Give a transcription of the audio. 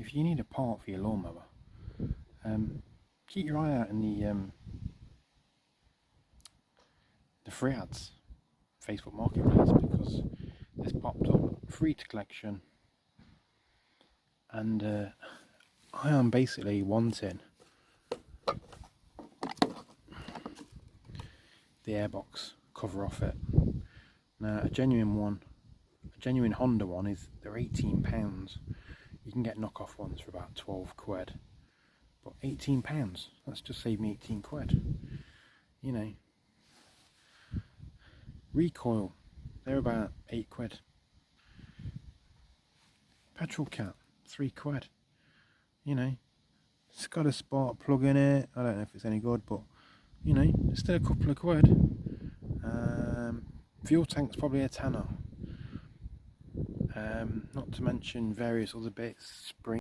if you need a part for your lawnmower, keep your eye out in the free ads, Facebook Marketplace, because there's popped up free to collection, and I am basically wanting the airbox cover off it. Now, a genuine Honda one they're £18. You can get knockoff ones for about 12 quid, but £18, that's just saved me 18 quid. You know, recoil, they're about 8 quid. Petrol cap, 3 quid. You know, it's got a spark plug in it. I don't know if it's any good, but you know, it's still a couple of quid. Fuel tank's probably a tenner. Not to mention various other bits, spring